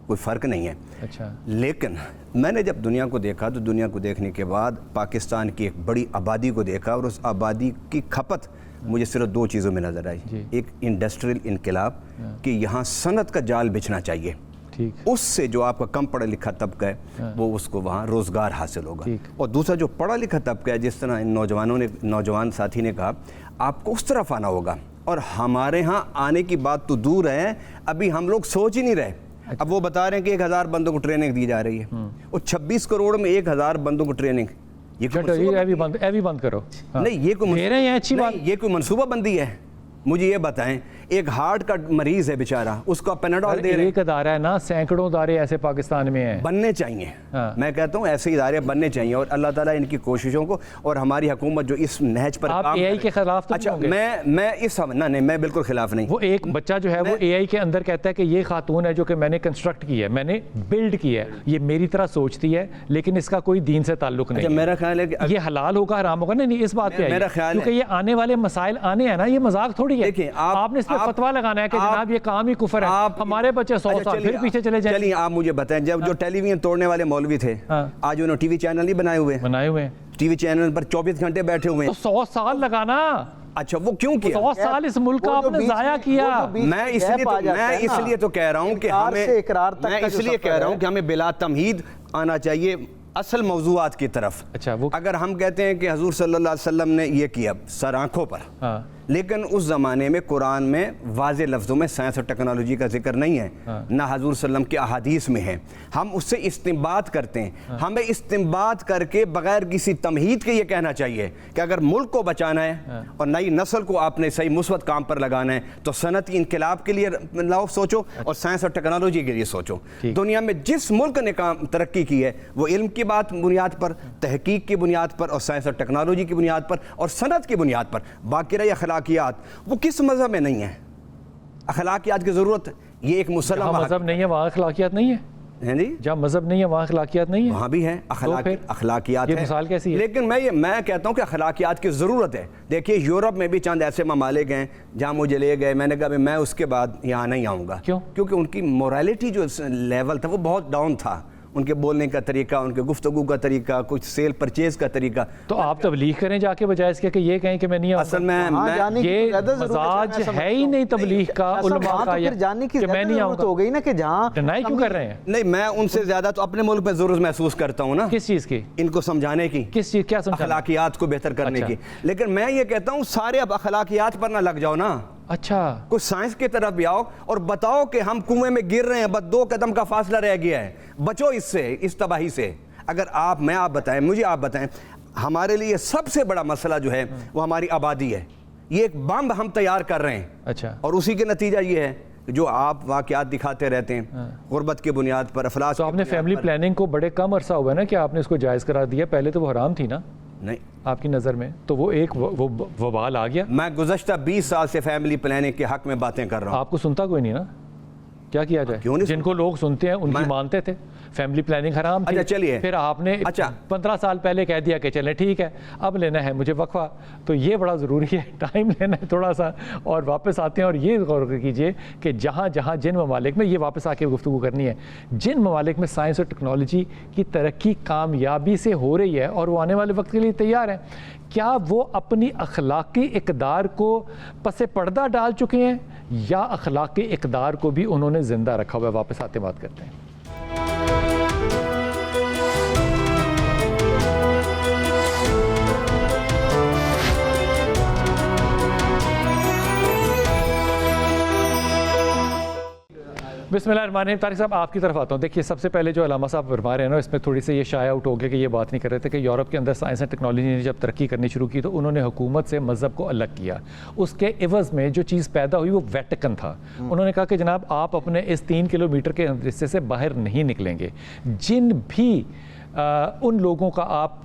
کوئی فرق نہیں ہے. اچھا, لیکن میں نے جب دنیا کو دیکھا تو دنیا کو دیکھنے کے بعد پاکستان کی ایک بڑی آبادی کو دیکھا, اور اس آبادی کی کھپت مجھے صرف 2 چیزوں میں نظر آئی. ایک انڈسٹریل انقلاب کہ یہاں صنعت کا جال بچھنا چاہیے, اس سے جو آپ کا کم پڑھا لکھا طبقہ ہے وہ اس کو وہاں روزگار حاصل ہوگا. اور دوسرا جو پڑھا لکھا طبقہ ہے, جس طرح ان نوجوان ساتھی نے کہا, آپ کو اس طرف آنا ہوگا. اور ہمارے ہاں آنے کی بات تو دور ہے, ابھی ہم لوگ سوچ ہی نہیں رہے. اب وہ بتا رہے ہیں کہ 1000 بندوں کو ٹریننگ دی جا رہی ہے, اور 26 کروڑ میں 1000 بندوں کو ٹریننگ, یہ بند کرو. نہیں, یہ کوئی منصوبہ بندی ہے؟ مجھے یہ بتائیں, ایک ہارٹ کا مریض ہے بیچارہ, اس کو پیناڈول دے رہے ہیں. ایک ادارہ ہے نا, سینکڑوں ادارے ایسے پاکستان میں ہیں, بننے چاہیے. میں کہتا ہوں ایسے ادارے بننے چاہیے, اور اللہ تعالیٰ ان کی کوششوں کو, اور ہماری حکومت جو اس نہج پر آپ اے آئی کے خلاف تو اچھا میں اس نہیں, میں بالکل خلاف نہیں. وہ ایک بچہ جو ہے وہ اے آئی کے اندر کہتا ہے کہ یہ خاتون ہے جو کہ میں نے کنسٹرکٹ کی ہے, میں نے بلڈ کی ہے, یہ میری طرح سوچتی ہے, لیکن اس کا کوئی دین سے تعلق نہیں. میرا خیال ہے کہ یہ حلال ہوگا حرام ہوگا, نہیں اس بات پہ میرا خیال ہے کیونکہ یہ آنے والے مسائل آنے ہیں نا, یہ مذاق تھوڑی ہے. دیکھیں آپ نے اس پہ فتویٰ لگانا ہے کہ جناب یہ کام ہی کفر ہے, ہمارے بچے 100 سال پھر پیچھے چلے جائیں. چلیے آپ مجھے بتائیں, جب جو ٹیلی ویژن توڑنے والے مولوی تھے, آج انہوں نے ٹی وی چینل نہیں بنائے ہوئے ہیں, ٹی وی چینل پر 24 گھنٹے بیٹھے ہوئے ہیں. 100 سال لگانا. اچھا, وہ کیوں کیا؟ 100 سال اس ملک کا آپ نے ضائع کیا. میں اس لیے تو کہہ رہا ہوں کہ ہمیں بلا تمہید آنا چاہیے اصل موضوعات کی طرف. اچھا, اگر ہم کہتے ہیں کہ حضور صلی اللہ علیہ وسلم نے یہ کیا سر آنکھوں پر, لیکن اس زمانے میں قرآن میں واضح لفظوں میں سائنس اور ٹیکنالوجی کا ذکر نہیں ہے، نہ حضور صلی اللہ علیہ وسلم کے احادیث میں ہے. ہم اس سے استنباط کرتے ہیں. ہمیں استنباط کر کے بغیر کسی تمہید کے یہ کہنا چاہیے کہ اگر ملک کو بچانا ہے اور نئی نسل کو آپ نے صحیح مثبت کام پر لگانا ہے تو صنعتی انقلاب کے لیے لاؤ سوچو اور سائنس اور ٹیکنالوجی کے لیے سوچو. دنیا میں جس ملک نے ترقی کی ہے وہ علم کی بنیاد پر، تحقیق کی بنیاد پر اور سائنس اور ٹیکنالوجی کی بنیاد پر اور صنعت کی بنیاد پر. باقی رہی اخلاقیات، وہ کس مذہب میں نہیں ہے. اخلاقیات کی ضرورت یہ ایک مسلم مذہب نہیں ہے وہاں اخلاقیات نہیں ہے جی، جہاں مذہب نہیں ہے وہاں اخلاقیات نہیں ہے. وہاں بھی ہیں اخلاقیات یہ مثال کیسی ہے؟ لیکن میں کہتا ہوں کہ اخلاقیات کی ضرورت ہے. دیکھیے یورپ میں بھی چند ایسے ممالک ہیں جہاں مجھے لے گئے، میں نے کہا میں اس کے بعد یہاں نہیں آؤں گا. کیوں؟ کیونکہ ان کی مورالٹی جو لیول تھا وہ بہت ڈاؤن تھا. ان کے بولنے کا طریقہ، ان کے گفتگو کا طریقہ، کچھ سیل پرچیز کا طریقہ. تو آپ تبلیغ کریں جا کے بجائے اس کے کہ یہ کہیں کہ میں نہیں آؤں. اصل میں یہ مزاج ہے ہی نہیں تبلیغ کا، علماء کا، جانے کی کہ میں نہیں آؤں گا. ہو گئی نا کہ جہاں ڈینائی کیوں کر رہے ہیں؟ نہیں، میں ان سے زیادہ تو اپنے ملک میں ضرور محسوس کرتا ہوں نا. کس چیز کی؟ ان کو سمجھانے کی. کس چیز؟ کیا سمجھانا؟ اخلاقیات کو بہتر کرنے کی. لیکن میں یہ کہتا ہوں سارے اب اخلاقیات پر نہ لگ جاؤ نا. اچھا، کچھ سائنس کی طرف بھی آؤ اور بتاؤ کہ ہم کنویں میں گر رہے ہیں، بس 2 قدم کا فاصلہ رہ گیا ہے، بچو اس سے، اس تباہی سے. اگر آپ مجھے آپ بتائیں ہمارے لیے سب سے بڑا مسئلہ جو ہے وہ ہماری آبادی ہے. یہ ایک بم ہم تیار کر رہے ہیں. اچھا. اور اسی کے نتیجہ یہ ہے جو آپ واقعات دکھاتے رہتے ہیں غربت کی بنیاد پر، افلاس. تو آپ نے فیملی پلاننگ کو بڑے کم عرصہ ہوا ہے نا کہ آپ نے اس کو جائز قرار دیا. پہلے تو وہ حرام تھی نا نہیں آپ کی نظر میں، تو وہ ایک وبال آ گیا. میں گزشتہ 20 سال سے فیملی پلاننگ کے حق میں باتیں کر رہا ہوں. آپ کو سنتا کوئی نہیں نا؟ کیا کیا جائے؟ جن کو لوگ سنتے ہیں ان کی مانتے تھے. فیملی پلاننگ حرام تھی. اچھا چلیے، پھر آپ نے 15 سال پہلے کہہ دیا کہ چلیں ٹھیک ہے اب لینا ہے مجھے وقفہ. تو یہ بڑا ضروری ہے، ٹائم لینا ہے تھوڑا سا اور واپس آتے ہیں. اور یہ غور کیجئے کہ جہاں جن ممالک میں، یہ واپس آ کے گفتگو کرنی ہے، جن ممالک میں سائنس اور ٹیکنالوجی کی ترقی کامیابی سے ہو رہی ہے اور وہ آنے والے وقت کے لیے تیار ہیں، کیا وہ اپنی اخلاقی اقدار کو پس پردہ ڈال چکے ہیں یا اخلاقی اقدار کو بھی انہوں نے زندہ رکھا ہوا ہے؟ واپس آتے بات کرتے ہیں. بسم اللہ الرحمن الرحیم. طارق صاحب آپ کی طرف آتا ہوں. دیکھیے سب سے پہلے جو علامہ صاحب فرما رہے ہیں نا، اس میں تھوڑی سی یہ شائع آؤٹ ہو گیا کہ یہ بات نہیں کر رہے تھے کہ یورپ کے اندر سائنس اینڈ ٹیکنالوجی نے جب ترقی کرنی شروع کی تو انہوں نے حکومت سے مذہب کو الگ کیا. اس کے عوض میں جو چیز پیدا ہوئی وہ ویٹیکن تھا. انہوں نے کہا کہ جناب آپ اپنے اس 3 کلومیٹر کے حصے سے باہر نہیں نکلیں گے. جن بھی ان لوگوں کا آپ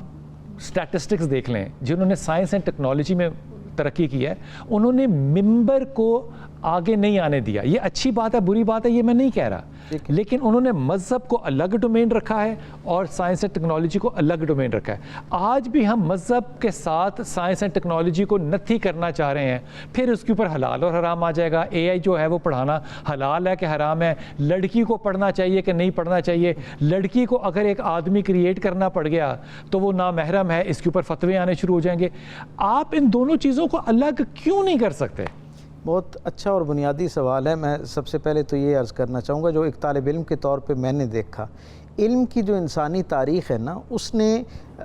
اسٹیٹسٹکس دیکھ لیں جنہوں نے سائنس اینڈ ٹیکنالوجی میں ترقی کی ہے، انہوں نے ممبر کو آگے نہیں آنے دیا. یہ اچھی بات ہے بری بات ہے یہ میں نہیں کہہ رہا، لیکن انہوں نے مذہب کو الگ ڈومین رکھا ہے اور سائنس اینڈ ٹیکنالوجی کو الگ ڈومین رکھا ہے. آج بھی ہم مذہب کے ساتھ سائنس اینڈ ٹیکنالوجی کو نتھی کرنا چاہ رہے ہیں. پھر اس کے اوپر حلال اور حرام آ جائے گا. اے آئی جو ہے وہ پڑھانا حلال ہے کہ حرام ہے، لڑکی کو پڑھنا چاہیے کہ نہیں پڑھنا چاہیے، لڑکی کو اگر ایک آدمی کریٹ کرنا پڑ گیا تو وہ نامحرم ہے، اس کے اوپر فتوے آنے شروع ہو جائیں گے. آپ ان دونوں چیزوں کو الگ کیوں نہیں کر سکتے؟ بہت اچھا اور بنیادی سوال ہے. میں سب سے پہلے تو یہ عرض کرنا چاہوں گا جو ایک طالب علم کے طور پہ میں نے دیکھا، علم کی جو انسانی تاریخ ہے نا، اس نے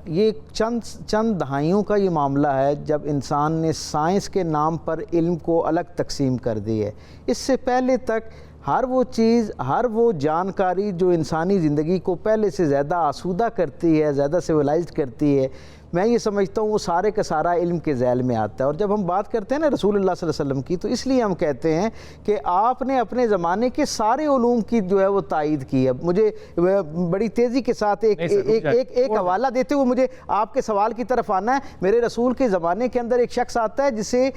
یہ چند دہائیوں کا یہ معاملہ ہے جب انسان نے سائنس کے نام پر علم کو الگ تقسیم کر دی ہے. اس سے پہلے تک ہر وہ چیز، ہر وہ جانکاری جو انسانی زندگی کو پہلے سے زیادہ آسودہ کرتی ہے، زیادہ سویلائزڈ کرتی ہے، میں یہ سمجھتا ہوں وہ سارے کا سارا علم کے ذیل میں آتا ہے. اور جب ہم بات کرتے ہیں نا رسول اللہ صلی اللہ علیہ وسلم کی، تو اس لیے ہم کہتے ہیں کہ آپ نے اپنے زمانے کے سارے علوم کی جو ہے وہ تائید کی ہے. مجھے بڑی تیزی کے ساتھ ایک حوالہ دیتے ہوئے مجھے آپ کے سوال کی طرف آنا ہے. میرے رسول کے زمانے کے اندر ایک شخص آتا ہے جسے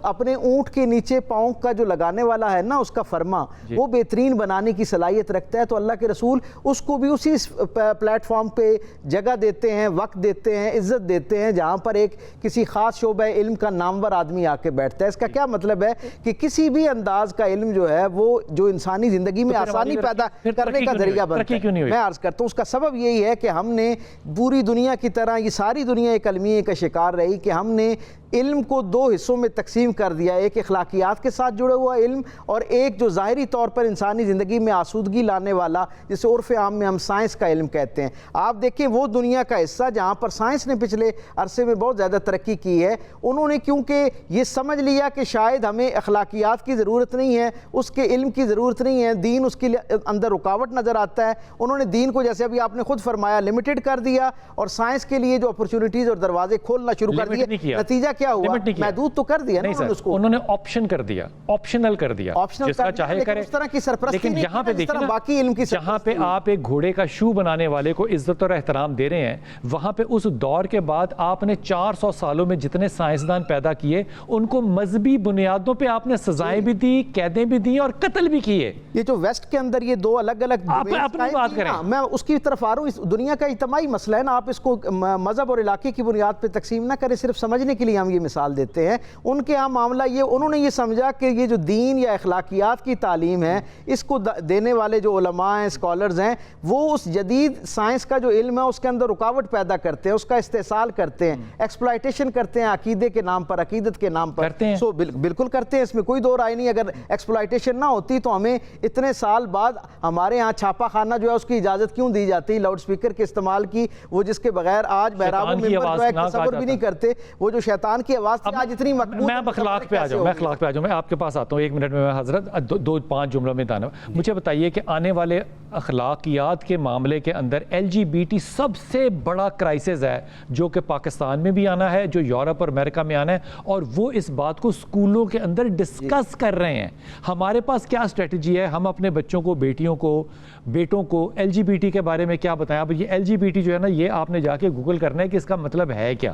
اپنے اونٹ کے نیچے پاؤں کا جو لگانے والا ہے نا، اس کا فرما وہ بہترین بنانے کی صلاحیت رکھتا ہے. تو اللہ کے رسول اس کو بھی اسی پلیٹ فارم پہ جگہ دیتے ہیں، وقت دیتے ہیں، عزت دیتے ہیں جہاں پر ایک کسی خاص شعبہ علم کا نامور آدمی آ کے بیٹھتا ہے. اس کا کیا مطلب ہے کہ کسی بھی انداز کا علم جو ہے وہ جو انسانی زندگی میں آسانی پیدا کرنے کا ذریعہ بنتا ہے. میں عرض کرتا ہوں اس کا سبب یہی ہے کہ ہم نے پوری دنیا کی طرح یہ ساری دنیا ایک المیہ کا شکار رہی کہ ہم نے علم کو دو حصوں میں تقسیم کر دیا، ایک اخلاقیات کے ساتھ جڑا ہوا علم اور ایک جو ظاہری طور پر انسانی زندگی میں آسودگی لانے والا، جسے عرف عام میں ہم سائنس کا علم کہتے ہیں۔ آپ دیکھیں وہ دنیا کا حصہ جہاں پر سائنس نے پچھلے عرصے میں بہت زیادہ ترقی کی ہے، انہوں نے کیونکہ یہ سمجھ لیا کہ شاید ہمیں اخلاقیات کی ضرورت نہیں ہے، اس کے علم کی ضرورت نہیں ہے، دین اس کے اندر رکاوٹ نظر آتا ہے، انہوں نے دین کو جیسے ابھی آپ نے خود فرمایا لمیٹڈ کر دیا اور سائنس کے لیے جو اپرچونٹیز اور دروازے کھولنا شروع کر دیے۔ نتیجہ کیا ہوا؟ محدود تو کر دیا نا اس کو، انہوں نے آپشن کر دیا، آپشنل کر دیا، جس کا چاہے کرے۔ اس طرح کی سرپرستی لیکن نہیں یہاں پہ جس طرح دیکھیں باقی علم کی جہاں پہ آپ ایک گھوڑے کا شو بنانے والے کو عزت اور احترام دے رہے ہیں، وہاں پہ اس دور کے بعد آپ نے 400 سالوں میں جتنے سائنسدان پیدا کیے ان کو مذہبی بنیادوں پہ آپ نے سزائیں بھی دی، قیدیں بھی دی اور قتل بھی کیے۔ یہ جو ویسٹ کے اندر یہ دو الگ الگ اپنی بات کریں، میں اس کی طرف آ رہا ہوں، اس دنیا کا اجتماعی مسئلہ ہے نا، آپ اس کو مذہب اور علاقے کی بنیاد پہ تقسیم نہ کریں، صرف سمجھنے کے لیے ہم یہ مثال دیتے ہیں۔ ان کے یہاں معاملہ یہ، انہوں نے یہ سمجھا کہ یہ جو دین یا اخلاقیات کی تعلیم ہے اس کو دینے والے جو علماء ہیں، اسکالرز ہیں، وہ اس جدید سائنس کا جو علم ہے اس کے اندر رکاوٹ پیدا کرتے ہیں، اس کا استحصال کرتے ہیں، ایکسپلائٹیشن کرتے ہیں عقیدے کے نام پر، عقیدت کے نام پر سو بالکل کرتے ہیں، اس میں کوئی دو رائے نہیں۔ اگر ایکسپلائٹیشن نہ ہوتی تو ہمیں اتنے سال بعد ہمارے ہاں چھاپا خانہ جو ہے اس کی اجازت کیوں دی جاتی، لاؤڈ سپیکر کے استعمال کی، وہ جس کے بغیر آج محراب و منبر جو ہے تصور بھی نہیں کرتے، وہ جو شیطان کی آواز تھی آج اتنی مقبول۔ میں اخلاق پہ آ جاؤں، میں آپ کے پاس آتا ہوں 1 منٹ میں حضرت، 2-5 جملوں میں دانا مجھے بتائیے کہ آنے والے اخلاقیات کے معاملے کے اندر LGBT سب سے بڑا کرائسس ہے جو کہ پاکستان میں بھی آنا ہے، جو یورپ اور امریکہ میں آنا ہے، اور وہ اس بات کو اسکولوں کے اندر ڈسکس کر رہے ہیں۔ ہمارے پاس کیا اسٹریٹجی ہے؟ ہم اپنے بچوں کو، بیٹیوں کو، بیٹوں کو LGBT کے بارے میں کیا بتائیں؟ اب یہ LGBT جو ہے نا، یہ آپ نے جا کے گوگل کرنا ہے کہ اس کا مطلب ہے کیا۔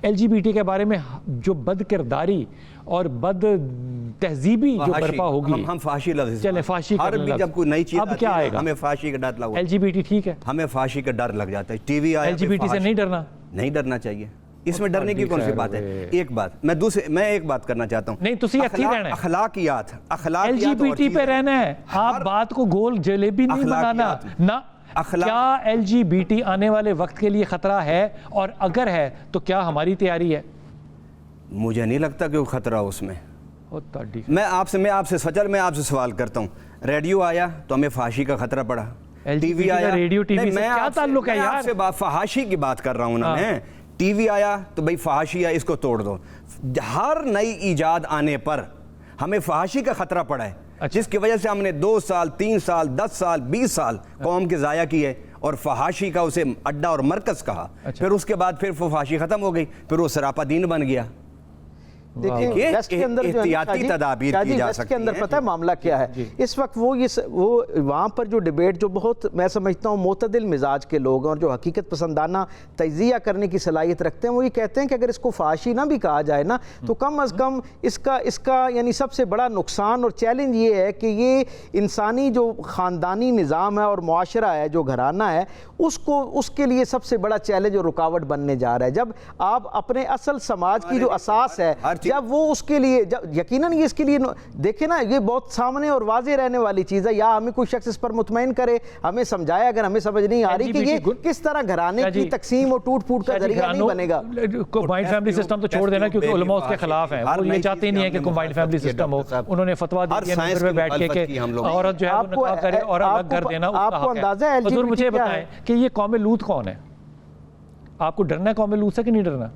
LGBT کے بارے میں جو بد کرداری اور بد تہذیبی جو برپا ہوگی، ہم فحاشی لفظ چلیں فحاشی ہر بھی جب کوئی نئی چیز اب کیا آئے گا؟ ہمیں فحاشی کا ڈر لگا، LGBT ٹھیک ہے، ہمیں فحاشی کا ڈر لگ جاتا ہے۔ ٹی وی آیا، LGBT سے نہیں ڈرنا، نہیں ڈرنا چاہیے، اس میں ڈرنے کی کون سی بات ہے؟ ایک بات میں ایک بات کرنا چاہتا ہوں، نہیں تسی اتھی رہنا ہے، اخلاقیات LGBT پہ رہنا ہے، آپ بات کو گول جلیبی نہیں بنانا نہ۔ کیا LGBT آنے والے وقت کے لیے خطرہ ہے، اور اگر ہے تو کیا ہماری تیاری ہے؟ مجھے نہیں لگتا کہ وہ خطرہ اس میں۔ میں آپ سے سوال کرتا ہوں، ریڈیو آیا تو ہمیں فحاشی کا خطرہ پڑا، ٹی وی آیا، ریڈیو ٹی وی سے کیا تعلق ہے یار؟ میں آپ سے فحاشی کی بات کر رہا ہوں نا، میں ٹی وی آیا تو بھائی فحاشی ہے، اس کو توڑ دو۔ ہر نئی ایجاد آنے پر ہمیں فحاشی کا خطرہ پڑا ہے، جس کی وجہ سے ہم نے 2 سال 3 سال 10 سال 20 سال قوم کے ضائع کیے اور فحاشی کا اسے اڈا اور مرکز کہا۔ پھر اس کے بعد پھر فحاشی ختم ہو گئی، پھر وہ سراپا دین بن گیا۔ دیکھیں ویسٹ کے اندر جو احتیاطی تدابیر کی جا سکتی ہیں۔ کے اندر پتہ ہے معاملہ کیا ہے اس وقت؟ وہ وہاں پر جو ڈیبیٹ جو بہت میں سمجھتا ہوں معتدل مزاج کے لوگ ہیں اور جو حقیقت پسندانہ تجزیہ کرنے کی صلاحیت رکھتے ہیں، وہ یہ کہتے ہیں کہ اگر اس کو فحاشی نہ بھی کہا جائے نا تو کم از کم اس کا یعنی سب سے بڑا نقصان اور چیلنج یہ ہے کہ یہ انسانی جو خاندانی نظام ہے اور معاشرہ ہے، جو گھرانہ ہے، اس کے لیے سب سے بڑا چیلنج اور رکاوٹ بننے جا رہا ہے۔ جب آپ اپنے اصل سماج کی جو اساس ہے، جب وہ اس کے لیے یقیناً یہ اس کے لیے دیکھیں نا، یہ بہت سامنے اور واضح رہنے والی چیز ہے، یا ہمیں کوئی شخص اس پر مطمئن کرے، ہمیں سمجھائے اگر ہمیں سمجھ نہیں آ رہی کہ یہ کس طرح گھرانے کی تقسیم اور ٹوٹ پھوٹ کا ذریعہ نہیں بنے گا۔ کمبائنڈ فیملی سسٹم تو چھوڑ دینا، کیونکہ علماء اس کے خلاف ہیں، وہ یہ چاہتے ہی نہیں ہے کہ کمبائنڈ فیملی سسٹم ہو۔ انہوں نے فتویٰ دیا ہے میں بیٹھ کے کہ عورت جو ہے وہ نکاح کرے اور الگ گھر دینا اس کا حق ہے۔ حضور مجھے بتائیں کہ یہ قوم لوط کون ہے؟ آپ کو ڈرنا ہے قوم لوط سے کہ نہیں ڈرنا؟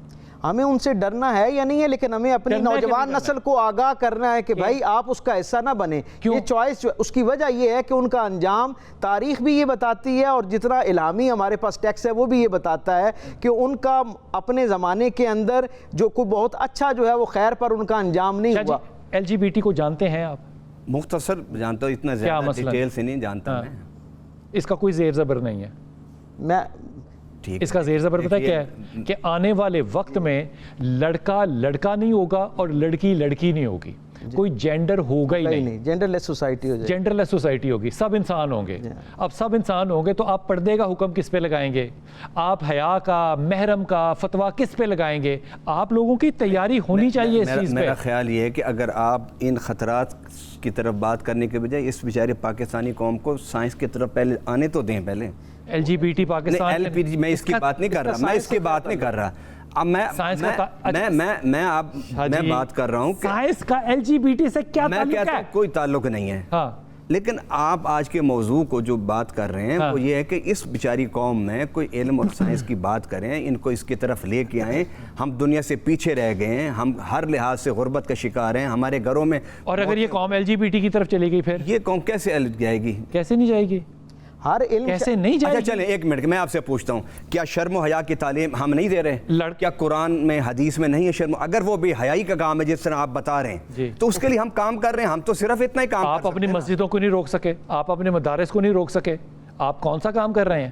ہمیں ان سے ڈرنا ہے یا نہیں ہے، لیکن ہمیں اپنی نوجوان نسل کو آگاہ کرنا ہے کہ بھائی آپ اس کا حصہ نہ بنیں۔ یہ چوائس، اس کی وجہ یہ ہے کہ ان کا انجام تاریخ بھی یہ بتاتی ہے، اور جتنا الہامی ہمارے پاس ٹیکس ہے وہ بھی یہ بتاتا ہے کہ ان کا اپنے زمانے کے اندر جو کوئی بہت اچھا جو ہے وہ خیر پر ان کا انجام نہیں ہوا۔ LGBT کو جانتے ہیں آپ؟ مختصر جانتا ہوں، اتنا زیادہ ڈیٹیل سے نہیں جانتا میں۔ اس کا کوئی زیر زبر نہیں ہے؟ میں اس کا زیر زبر پتہ کیا ہے کہ آنے والے وقت میں لڑکا لڑکا نہیں ہوگا اور لڑکی لڑکی نہیں ہوگی، کوئی جینڈر ہوگا ہی نہیں، جینڈر لیس سوسائٹی ہو جائے، جینڈر لیس سوسائٹی ہوگی، سب انسان ہوں گے۔ اب سب انسان ہوں گے تو آپ پردے کا حکم کس پہ لگائیں گے؟ آپ حیا کا، محرم کا فتویٰ کس پہ لگائیں گے؟ آپ لوگوں کی تیاری ہونی چاہیے اس چیز پہ۔ میرا خیال یہ ہے کہ اگر آپ ان خطرات کی طرف بات کرنے کے بجائے اس بیچارے پاکستانی قوم کو سائنس کی طرف پہلے آنے تو دیں۔ پہلے LGBT پاکستان، میں اس کی بات نہیں کر رہا، اب میں بات کر رہا ہوں کہ سائنس کا LGBT سے کیا میں تعلق کہتا ہے؟ ہوں کوئی تعلق نہیں ہے، ہاں لیکن آپ آج کے موضوع کو جو بات کر رہے ہیں وہ یہ ہے کہ اس بیچاری قوم میں کوئی علم اور سائنس کی بات کریں، ان کو اس کی طرف لے کے آئیں. ہم دنیا سے پیچھے رہ گئے ہیں، ہم ہر لحاظ سے غربت کا شکار ہیں، ہمارے گھروں میں. اور اگر یہ قوم LGBT کی طرف چلی گئی پھر یہ قوم کیسے جائے گی؟ کیسے نہیں جائے گی؟ ہر علم کیسے نہیں جائے اچھا گی؟ چلیں ایک منٹ میں آپ سے پوچھتا ہوں، کیا شرم و حیا کی تعلیم ہم نہیں دے رہے؟ کیا قرآن میں حدیث میں نہیں ہے شرم؟ اگر وہ بے حیائی کا کام ہے جس طرح آپ بتا رہے ہیں تو اس کے لیے ہم کام کر رہے ہیں. ہم تو صرف اتنا ہی کام. آپ اپنی مسجدوں کو نہیں روک سکے، آپ اپنے مدارس کو نہیں روک سکے، آپ کون سا کام کر رہے ہیں؟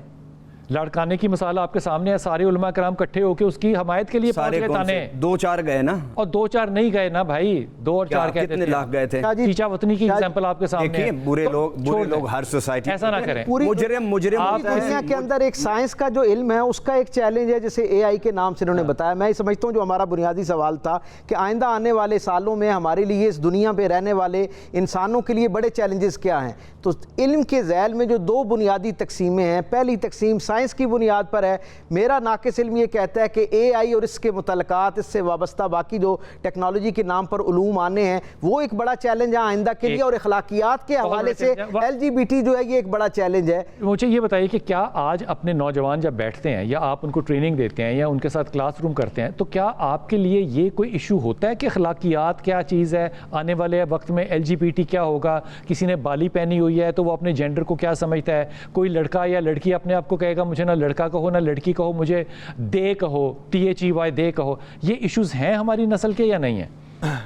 لڑکانے کی مثال آپ کے سامنے ہے، سارے علماء کرام کٹھے ہو کے اس کی حمایت کے لیے پہنچ گئے تانے. 2-4 گئے نا، اور 2-4 نہیں گئے نا بھائی، 2 اور 4 کہتے کتنے لاکھ گئے تھے؟ چیچا وطنی کی ایگزامپل آپ کے سامنے ہے. برے لوگ ہر سوسائٹی ایسا نہ کریں. مجرم دنیا کے اندر ایک سائنس کا جو علم ہے اس کا ایک چیلنج ہے، جیسے AI کے نام سے انہوں نے بتایا. میں سمجھتا ہوں جو ہمارا بنیادی سوال تھا کہ آئندہ آنے والے سالوں میں ہمارے لیے اس دنیا پہ رہنے والے انسانوں کے لیے بڑے چیلنجز کیا ہیں. تو علم کے ذیل میں جو 2 بنیادی تقسیمیں ہیں، پہلی تقسیم سائنس کی بنیاد پر ہے. میرا ناقص علم یہ کہتا ہے کہ AI اور اس کے متعلقات، اس سے وابستہ باقی جو ٹیکنالوجی کے نام پر علوم آنے ہیں وہ ایک بڑا چیلنج ہے آئندہ کے لیے، اور اخلاقیات کے حوالے سے LGBT جو ہے یہ ایک بڑا چیلنج ہے. مجھے یہ بتائیے کہ کیا آج اپنے نوجوان جب بیٹھتے ہیں یا آپ ان کو ٹریننگ دیتے ہیں یا ان کے ساتھ کلاس روم کرتے ہیں تو کیا آپ کے لیے یہ کوئی ایشو ہوتا ہے کہ اخلاقیات کیا چیز ہے، آنے والے وقت میں LGBT کیا ہوگا؟ کسی نے بالی پہنی ہوئی ہے تو وہ اپنے جینڈر کو کیا سمجھتا ہے؟ کوئی لڑکا یا لڑکی اپنے آپ کو کہے گا مجھے نہ لڑکا کہو نہ لڑکی کہو، مجھے دے کہو، THEY دے کہو. یہ ایشوز ہیں ہماری نسل کے یا نہیں ہیں؟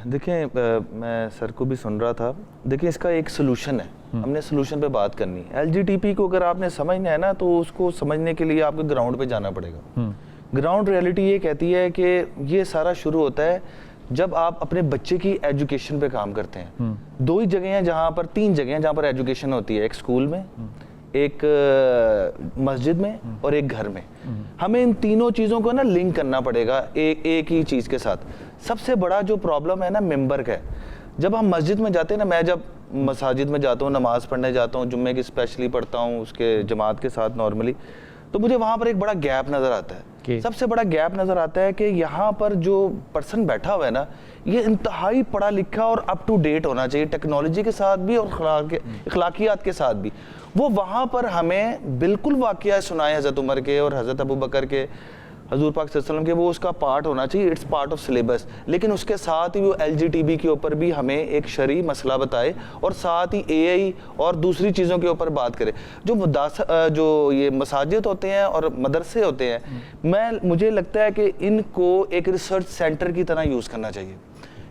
دیکھیں میں سر کو بھی سن رہا تھا، دیکھیں اس کا ایک سلوشن ہے، ہم نے سلوشن پہ بات کرنی ہے. LGBT کو اگر آپ نے سمجھنا ہے نا تو اس کو سمجھنے کے لیے آپ کو گراؤنڈ پہ جانا پڑے گا. گراؤنڈ ریئلٹی یہ کہتی ہے کہ یہ سارا شروع ہوتا ہے جب آپ اپنے بچے کی ایجوکیشن پہ کام کرتے ہیں. 2 ہی جگہیں ہیں جہاں پر، 3 جگہیں ہیں جہاں پر ایجوکیشن ہوتی ہے، ایک اسکول میں، ایک مسجد میں اور ایک گھر میں. ہمیں ان تینوں چیزوں کو نا لنک کرنا پڑے گا ایک ہی چیز کے ساتھ. سب سے بڑا جو پرابلم ہے نا ممبر کا ہے. جب ہم مسجد میں جاتے ہیں نا، میں جب مساجد میں جاتا ہوں، نماز پڑھنے جاتا ہوں، جمعے کی اسپیشلی پڑھتا ہوں اس کے جماعت کے ساتھ نارملی، تو مجھے وہاں پر ایک بڑا گیپ نظر آتا ہے. سب سے بڑا گیپ نظر آتا ہے کہ یہاں پر جو پرسن بیٹھا ہوا ہے نا یہ انتہائی پڑھا لکھا اور اپ ٹو ڈیٹ ہونا چاہیے ٹیکنالوجی کے ساتھ بھی اور اخلاقیات کے ساتھ بھی. وہ وہاں پر ہمیں بالکل واقعہ سنائے حضرت عمر کے اور حضرت ابو بکر کے، حضور پاک صلی اللہ علیہ وسلم کے، وہ اس کا پارٹ ہونا چاہیے، اٹس پارٹ آف سلیبس. لیکن اس کے ساتھ ہی وہ LGBT کے اوپر بھی ہمیں ایک شرعی مسئلہ بتائے اور ساتھ ہی AI اور دوسری چیزوں کے اوپر بات کرے. جو یہ مساجد ہوتے ہیں اور مدرسے ہوتے ہیں، مجھے لگتا ہے کہ ان کو ایک ریسرچ سینٹر کی طرح یوز کرنا چاہیے.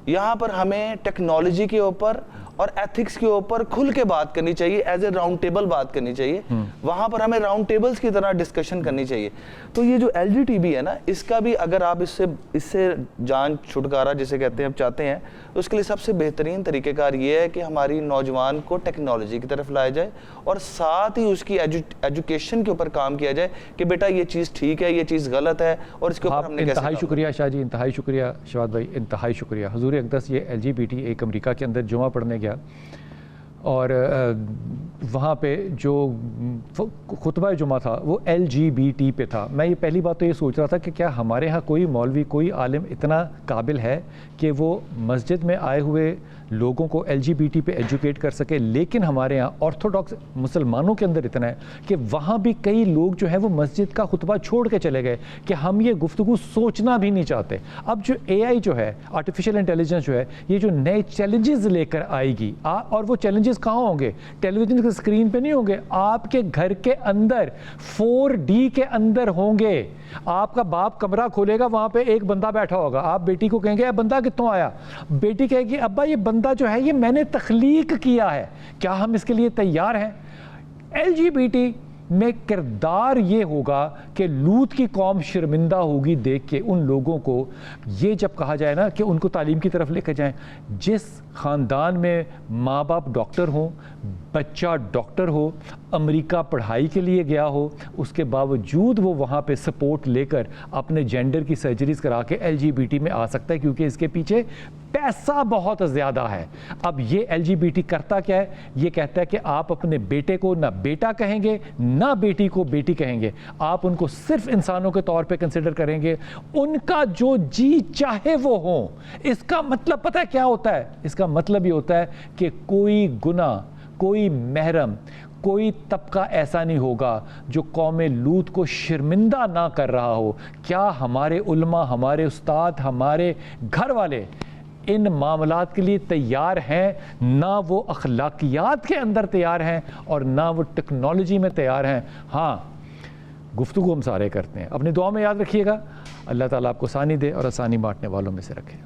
یہاں پر ہمیں ٹیکنالوجی کے اوپر اور ایتھکس کے اوپر کھل کے بات کرنی چاہیے، ایز اے راؤنڈ ٹیبل بات کرنی چاہیے. وہاں پر ہمیں راؤنڈ ٹیبلز کی طرح ڈسکشن کرنی چاہیے. تو یہ جو LGBT ہے نا، اس کا بھی اگر آپ اس سے جان چھٹکارا جسے کہتے ہیں اب چاہتے ہیں، تو اس کے لیے سب سے بہترین طریقہ کار یہ ہے کہ ہماری نوجوان کو ٹیکنالوجی کی طرف لایا جائے اور ساتھ ہی اس کی ایجوکیشن کے اوپر کام کیا جائے کہ بیٹا یہ چیز ٹھیک ہے، یہ چیز غلط ہے، اور اس کے اوپر ہم نے کیسے. انتہائی شکریہ شاہ جی، انتہائی شکریہ شواد بھائی، انتہائی شکریہ. حضور اقدس یہ LGBT ایک امریکہ کے اندر جمعہ پڑھنے گیا اور وہاں پہ جو خطبہ جمعہ تھا وہ LGBT پہ تھا. میں یہ پہلی بات تو یہ سوچ رہا تھا کہ کیا ہمارے ہاں کوئی مولوی، کوئی عالم اتنا قابل ہے کہ وہ مسجد میں آئے ہوئے لوگوں کو LGBT پہ ایجوکیٹ کر سکے. لیکن ہمارے ہاں آرتھوڈاکس مسلمانوں کے اندر اتنا ہے کہ وہاں بھی کئی لوگ جو ہے وہ مسجد کا خطبہ چھوڑ کے چلے گئے کہ ہم یہ گفتگو سوچنا بھی نہیں چاہتے. اب جو AI جو ہے، آرٹیفیشیل انٹیلیجنس جو ہے، یہ جو نئے چیلنجز لے کر آئے گی، اور وہ چیلنجز کہاں ہوں گے؟ ٹیلی ویژن کے اسکرین پہ نہیں ہوں گے، آپ کے گھر کے اندر 4D کے اندر ہوں گے. آپ کا باپ کمرہ کھولے گا، وہاں پہ ایک بندہ بیٹھا ہوگا. آپ بیٹی کو کہیں گے اے بندہ کتوں آیا؟ بیٹی کہے گی ابا یہ بندہ جو ہے یہ میں نے تخلیق کیا ہے. کیا ہم اس کے لیے تیار ہیں؟ LGBT میں کردار یہ ہوگا کہ لوط کی قوم شرمندہ ہوگی دیکھ کے ان لوگوں کو. یہ جب کہا جائے نا کہ ان کو تعلیم کی طرف لے کر جائیں، جس خاندان میں ماں باپ ڈاکٹر ہوں، بچہ ڈاکٹر ہو، امریکہ پڑھائی کے لیے گیا ہو، اس کے باوجود وہ وہاں پہ سپورٹ لے کر اپنے جینڈر کی سرجریز کرا کے LGBT میں آ سکتا ہے، کیونکہ اس کے پیچھے پیسہ بہت زیادہ ہے. اب یہ LGBT کرتا کیا ہے؟ یہ کہتا ہے کہ آپ اپنے بیٹے کو نہ بیٹا کہیں گے نہ بیٹی کو بیٹی کہیں گے, آپ ان کو صرف انسانوں کے طور پہ کنسیڈر کریں گے, ان کا جو جی چاہے وہ ہوں. اس کا مطلب پتہ ہے کیا ہوتا ہے؟ اس کا مطلب یہ ہوتا ہے کہ کوئی گناہ, کوئی محرم, کوئی طبقہ ایسا نہیں ہوگا جو قوم لوط کو شرمندہ نہ کر رہا ہو. کیا ہمارے علماء, ہمارے استاد, ہمارے گھر والے ان معاملات کے لیے تیار ہیں؟ نہ وہ اخلاقیات کے اندر تیار ہیں اور نہ وہ ٹیکنالوجی میں تیار ہیں. ہاں, گفتگو ہم سارے کرتے ہیں. اپنی دعا میں یاد رکھیے گا, اللہ تعالیٰ آپ کو آسانی دے اور آسانی بانٹنے والوں میں سے رکھے.